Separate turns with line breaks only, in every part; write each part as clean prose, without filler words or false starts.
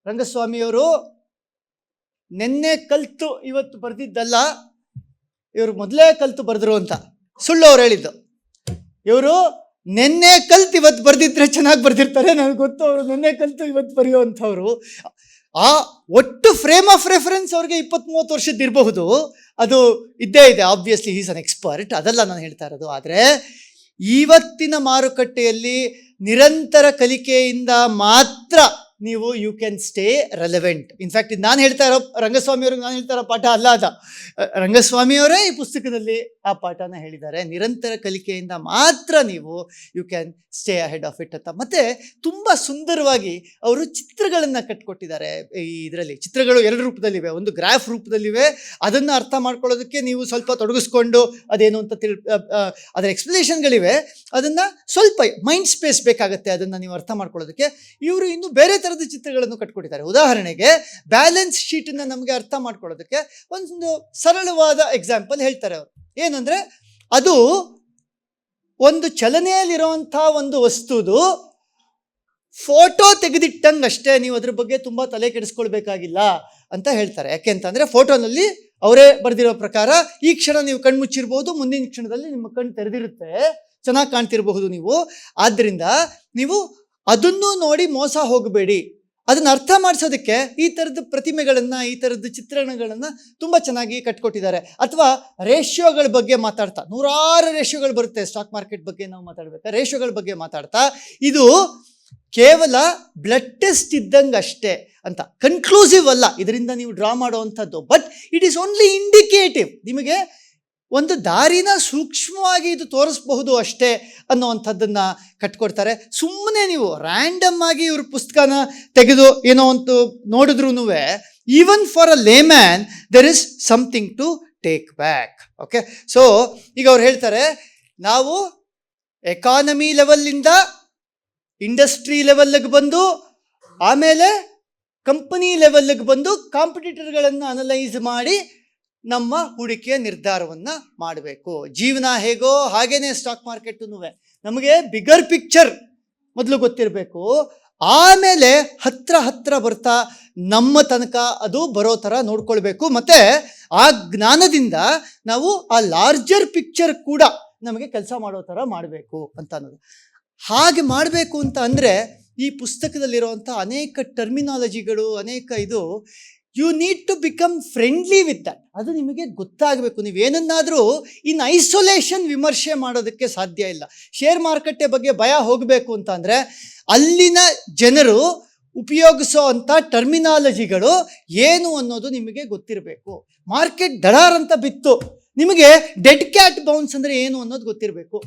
ರಂಗಸ್ವಾಮಿಯವರು ನೆನ್ನೆ ಕಲ್ತು ಇವತ್ತು ಬರೆದಿದ್ದಲ್ಲ, ಇವರು ಮೊದಲೇ ಕಲ್ತು ಬರೆದ್ರು ಅಂತ ಸುಳ್ಳು ಅವ್ರು ಹೇಳಿದ್ದು. ಇವರು ನೆನ್ನೆ ಕಲ್ತು ಇವತ್ತು ಬರೆದಿದ್ರೆ ಚೆನ್ನಾಗಿ ಬರೆದಿರ್ತಾರೆ. ನನಗೆ ಗೊತ್ತು, ಅವರು ನೆನ್ನೆ ಕಲ್ತು ಇವತ್ತು ಬರೆಯುವಂಥವ್ರು. ಆ ಒಟ್ಟು ಫ್ರೇಮ್ ಆಫ್ ರೆಫರೆನ್ಸ್ ಅವ್ರಿಗೆ 20-30 ವರ್ಷದ್ದು ಇರಬಹುದು, ಅದು ಇದ್ದೇ ಇದೆ. ಆಬ್ವಿಯಸ್ಲಿ ಈಸ್ ಅನ್ ಎಕ್ಸ್ಪರ್ಟ್, ಅದೆಲ್ಲ ನಾನು ಹೇಳ್ತಾ ಇರೋದು. ಆದರೆ ಇವತ್ತಿನ ಮಾರುಕಟ್ಟೆಯಲ್ಲಿ ನಿರಂತರ ಕಲಿಕೆಯಿಂದ ಮಾತ್ರ ನೀವು you can stay relevant. In fact ಇದು ನಾನು ಹೇಳ್ತಾ ಇರೋ ರಂಗಸ್ವಾಮಿಯವ್ರಿಗೆ ನಾನು ಹೇಳ್ತಾ ಇರೋ ಪಾಠ ಅಲ್ಲ, ರಂಗಸ್ವಾಮಿಯವರೇ ಈ ಪುಸ್ತಕದಲ್ಲಿ ಆ ಪಾಠನ ಹೇಳಿದ್ದಾರೆ. ನಿರಂತರ ಕಲಿಕೆಯಿಂದ ಮಾತ್ರ ನೀವು you can stay ahead of it ಅಂತ. ಮತ್ತು ತುಂಬ ಸುಂದರವಾಗಿ ಅವರು ಚಿತ್ರಗಳನ್ನು ಕಟ್ಕೊಟ್ಟಿದ್ದಾರೆ. ಈ ಇದರಲ್ಲಿ ಚಿತ್ರಗಳು 2 ರೂಪದಲ್ಲಿವೆ. ಒಂದು ಗ್ರಾಫ್ ರೂಪದಲ್ಲಿವೆ, ಅದನ್ನು ಅರ್ಥ ಮಾಡ್ಕೊಳ್ಳೋದಕ್ಕೆ ನೀವು ಸ್ವಲ್ಪ ತೊಡಗಿಸ್ಕೊಂಡು ಅದೇನು ಅಂತ ಅದರ ಎಕ್ಸ್ಪ್ಲನೇಷನ್ಗಳಿವೆ, ಅದನ್ನು ಸ್ವಲ್ಪ ಮೈಂಡ್ ಸ್ಪೇಸ್ ಬೇಕಾಗುತ್ತೆ ಅದನ್ನು ನೀವು ಅರ್ಥ ಮಾಡ್ಕೊಳ್ಳೋದಕ್ಕೆ. ಇವರು ಇನ್ನು ಬೇರೆ ಥರದ ಚಿತ್ರಗಳನ್ನು ಕಟ್ಕೊಟ್ಟಿದ್ದಾರೆ. ಉದಾಹರಣೆಗೆ ಬ್ಯಾಲೆನ್ಸ್ ಶೀಟನ್ನು ನಮಗೆ ಅರ್ಥ ಮಾಡ್ಕೊಳ್ಳೋದಕ್ಕೆ ಒಂದು ಸರಳವಾದ ಎಕ್ಸಾಂಪಲ್ ಹೇಳ್ತಾರೆ ಅವರು. ಏನಂದರೆ, ಅದು ಒಂದು ಚಲನೆಯಲ್ಲಿರುವಂಥ ಒಂದು ವಸ್ತುದು ಫೋಟೋ ತೆಗೆದಿಟ್ಟಂಗಷ್ಟೇ, ನೀವು ಅದ್ರ ಬಗ್ಗೆ ತುಂಬ ತಲೆ ಕೆಡಿಸ್ಕೊಳ್ಬೇಕಾಗಿಲ್ಲ ಅಂತ ಹೇಳ್ತಾರೆ. ಯಾಕೆ ಅಂತಂದರೆ, ಫೋಟೋನಲ್ಲಿ ಅವರೇ ಬರೆದಿರೋ ಪ್ರಕಾರ ಈ ಕ್ಷಣ ನೀವು ಕಣ್ಣು ಮುಚ್ಚಿರ್ಬೋದು, ಮುಂದಿನ ಕ್ಷಣದಲ್ಲಿ ನಿಮ್ಮ ಕಣ್ಣು ತೆರೆದಿರುತ್ತೆ, ಚೆನ್ನಾಗಿ ಕಾಣ್ತಿರಬಹುದು ನೀವು. ಆದ್ದರಿಂದ ನೀವು ಅದನ್ನು ನೋಡಿ ಮೋಸ ಹೋಗಬೇಡಿ. ಅದನ್ನು ಅರ್ಥ ಮಾಡಿಸೋದಕ್ಕೆ ಈ ಥರದ ಪ್ರತಿಮೆಗಳನ್ನು, ಈ ಥರದ ಚಿತ್ರಣಗಳನ್ನು ತುಂಬ ಚೆನ್ನಾಗಿ ಕಟ್ಕೊಟ್ಟಿದ್ದಾರೆ. ಅಥವಾ ರೇಷಿಯೋಗಳ ಬಗ್ಗೆ ಮಾತಾಡ್ತಾ, 100 ರೇಷಿಯೋಗಳು ಬರುತ್ತೆ ಸ್ಟಾಕ್ ಮಾರ್ಕೆಟ್ ಬಗ್ಗೆ ನಾವು ಮಾತಾಡಬೇಕಾದ್ರೆ. ರೇಷಿಯೋಗಳ ಬಗ್ಗೆ ಮಾತಾಡ್ತಾ, ಇದು ಕೇವಲ ಬ್ಲಡ್ ಟೆಸ್ಟ್ ಇದ್ದಂಗೆ ಅಷ್ಟೇ ಅಂತ, ಕನ್ಕ್ಲೂಸಿವ್ ಅಲ್ಲ ಇದರಿಂದ ನೀವು ಡ್ರಾ ಮಾಡುವಂಥದ್ದು. But it is only indicative, ನಿಮಗೆ ಒಂದು ದಾರಿನ ಸೂಕ್ಷ್ಮವಾಗಿ ಇದು ತೋರಿಸಬಹುದು ಅಷ್ಟೇ ಅನ್ನೋವಂಥದ್ದನ್ನು ಕಟ್ಕೊಡ್ತಾರೆ. ಸುಮ್ಮನೆ ನೀವು ರ್ಯಾಂಡಮ್ ಆಗಿ ಇವ್ರ ಪುಸ್ತಕನ ತೆಗೆದು ಏನೋ ಒಂದು ನೋಡಿದ್ರೂ even for a layman there is something to take back. Okay, so ಈಗ ಅವ್ರು ಹೇಳ್ತಾರೆ, ನಾವು ಎಕಾನಮಿ ಲೆವೆಲ್ಲಿಂದ ಇಂಡಸ್ಟ್ರಿ ಲೆವೆಲ್ಗೆ ಬಂದು ಆಮೇಲೆ ಕಂಪನಿ ಲೆವೆಲ್ಗೆ ಬಂದು ಕಾಂಪಿಟೇಟರ್ಗಳನ್ನು ಅನಲೈಸ್ ಮಾಡಿ ನಮ್ಮ ಹೂಡಿಕೆಯ ನಿರ್ಧಾರವನ್ನು ಮಾಡಬೇಕು. ಜೀವನ ಹೇಗೋ ಹಾಗೇನೆ ಸ್ಟಾಕ್ ಮಾರ್ಕೆಟು ನಮಗೆ ಬಿಗರ್ ಪಿಕ್ಚರ್ ಮೊದಲು ಗೊತ್ತಿರಬೇಕು. ಆಮೇಲೆ ಹತ್ರ ಬರ್ತಾ ನಮ್ಮ ತನಕ ಅದು ಬರೋ ಥರ ನೋಡ್ಕೊಳ್ಬೇಕು. ಮತ್ತು ಆ ಜ್ಞಾನದಿಂದ ನಾವು ಆ ಲಾರ್ಜರ್ ಪಿಕ್ಚರ್ ಕೂಡ ನಮಗೆ ಕೆಲಸ ಮಾಡೋ ಥರ ಮಾಡಬೇಕು ಅಂತ ಅನ್ನೋದು. ಹಾಗೆ ಮಾಡಬೇಕು ಅಂತ ಅಂದರೆ ಈ ಪುಸ್ತಕದಲ್ಲಿರುವಂಥ ಅನೇಕ ಟರ್ಮಿನಾಲಜಿಗಳು, ಅನೇಕ ಇದು you need to become friendly with that. ಅದು ನಿಮಗೆ ಗೊತ್ತಾಗಬೇಕು. ನೀವೇನನ್ನಾದರೂ ಇನ್ ಐಸೋಲೇಷನ್ ವಿಮರ್ಶೆ ಮಾಡೋದಕ್ಕೆ ಸಾಧ್ಯ ಇಲ್ಲ. ಶೇರ್ ಮಾರುಕಟ್ಟೆ ಬಗ್ಗೆ ಭಯ ಹೋಗಬೇಕು ಅಂತ ಅಂದರೆ ಅಲ್ಲಿನ ಜನರು ಉಪಯೋಗಿಸೋ ಅಂಥ ಟರ್ಮಿನಾಲಜಿಗಳು ಏನು ಅನ್ನೋದು ನಿಮಗೆ ಗೊತ್ತಿರಬೇಕು. ಮಾರ್ಕೆಟ್ ದಡಾರ್ ಅಂತ ಬಿತ್ತು, ನಿಮಗೆ ಡೆಡ್ ಕ್ಯಾಟ್ ಬೌನ್ಸ್ ಅಂದರೆ ಏನು ಅನ್ನೋದು ಗೊತ್ತಿರಬೇಕು.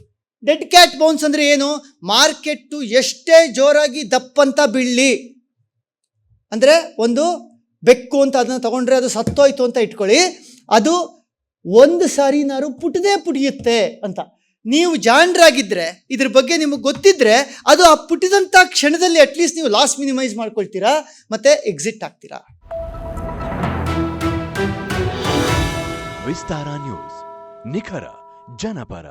ಡೆಡ್ ಕ್ಯಾಟ್ ಬೌನ್ಸ್ ಅಂದರೆ ಏನು? ಮಾರ್ಕೆಟ್ಟು ಎಷ್ಟೇ ಜೋರಾಗಿ ದಪ್ಪಂತ ಬೀಳಲಿ, ಅಂದರೆ ಒಂದು ಬೆಕ್ಕು ಅಂತ ಅದನ್ನು ತಗೊಂಡ್ರೆ ಅದು ಸತ್ತೋಯ್ತು ಅಂತ ಇಟ್ಕೊಳ್ಳಿ, ಅದು ಒಂದು ಸಾರಿನಾರು ಪುಟಿಯುತ್ತೆ ಅಂತ. ನೀವು ಜಾಣರಾಗಿದ್ದರೆ, ಇದ್ರ ಬಗ್ಗೆ ನಿಮಗೆ ಗೊತ್ತಿದ್ದರೆ, ಅದು ಆ ಪುಟಿದಂಥ ಕ್ಷಣದಲ್ಲಿ ಅಟ್ಲೀಸ್ಟ್ ನೀವು ಲಾಸ್ ಮಿನಿಮೈಸ್ ಮಾಡ್ಕೊಳ್ತೀರಾ ಮತ್ತು ಎಕ್ಸಿಟ್ ಆಗ್ತೀರಾ.
ವಿಸ್ತಾರ ನ್ಯೂಸ್, ನಿಖರ ಜನಪರ.